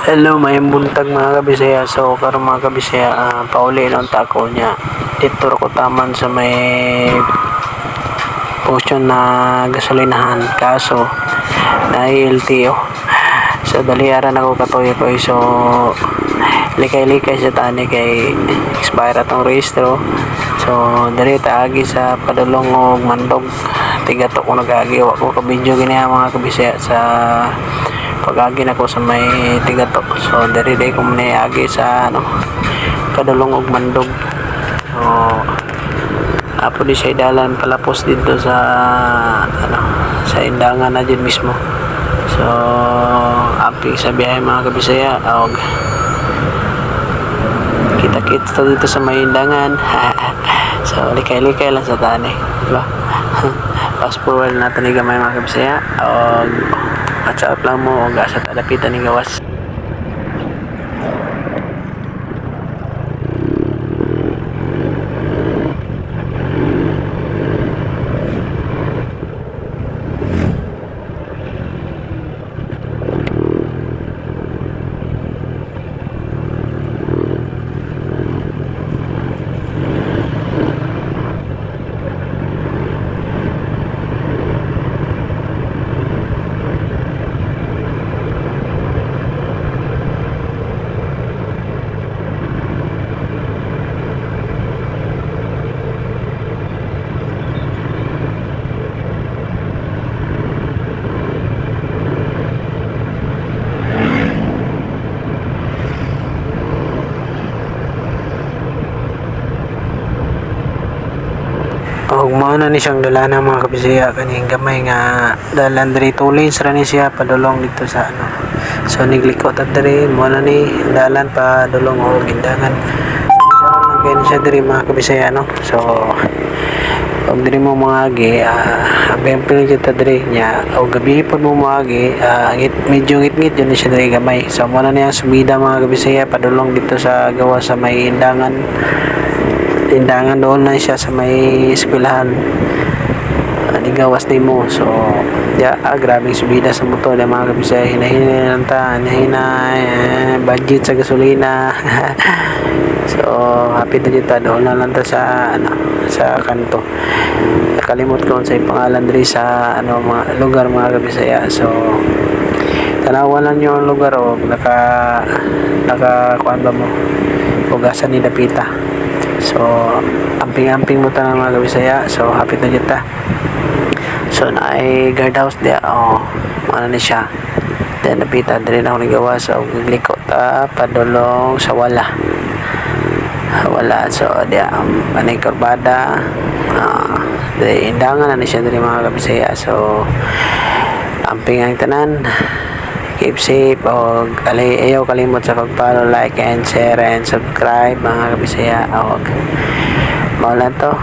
Hello, may buntag mga kabisaya. So, karon mga kabisaya, pauli ng tako niya. Dito ko taman sa may potion na gasolinahan. Kaso, na LTO. So, daliaran ako katuya ko. So, likay-likay sa tani kay expire atong rehistro. So, dali taagi sa padulong og mandog. Tigato ko nag-agi. Wako ka-video ganyan mga kabisaya sa pag-agi na ko sa may tigato. So diri ko muna agi sa kadulong og mandog. So apo di siya dalan palapos dito sa sa indangan na dyan mismo. So api sa biyahe mga kabisaya og kita-kits dito sa may indangan. So likay-likay lang sa tani, diba? Fast forward natin ni gamay mga kabisaya og WhatsApp lang mo o gasa talapitan ni gawas. Og mao na ni siyang dala na mga kabisaya kaning gamay nga dalan diri 2 lanes ra ni siya padulong dito sa so niglikot at diri mo na ni dalan pa dulong og gindangan. So lang kay siya diri mga kabisaya so og diri mo mga agi abempel kita diri nya og gabi pod mo mga agi medyo ngit-ngit yun siya diri gamay. So mo na niya sumida mga kabisaya padulong dito sa gawa sa may tindangan doon na siya sa may eskwelahan gawas ni mo. So grabing subida sa motor na mga kabisaya, hinahina lang ta, budget sa gasolina. So happy na dito doon na lang ta sa sa kanto. Nakalimot ko sa pangalan diri sa mga lugar mga kabisaya. So tanawan lang yung lugar o naka kuan ba mo ugasan ni dapita. So amping-amping mo ta mga kabisaya. So happy na dito. So na ay guardhouse dia ano ni siya. Then napita diri na ako nigawa sa gliko ta padulong sa wala. So dia anay kurbada indangan na siya diri mga kabisaya. So amping ang tanan. Keep safe og ayaw kalimot sa pag-follow, like and share and subscribe mga kabisaya. Og mao lang to.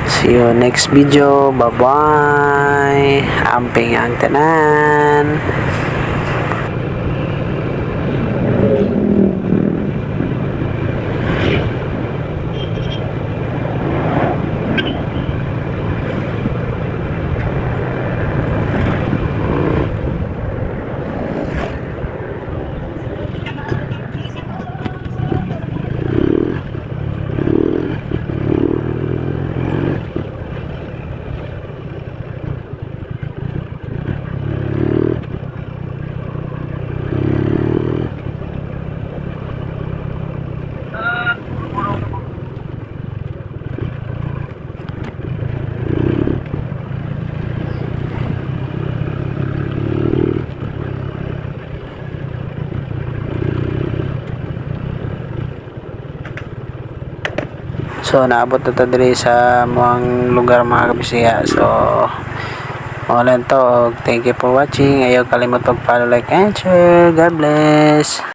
See you next video. Bye bye. Amping ang tanan. So naabot na to diri sa mga lugar mga kabisaya. So wala to. Thank you for watching. Ayaw kalimot pag-follow, like and share. God bless.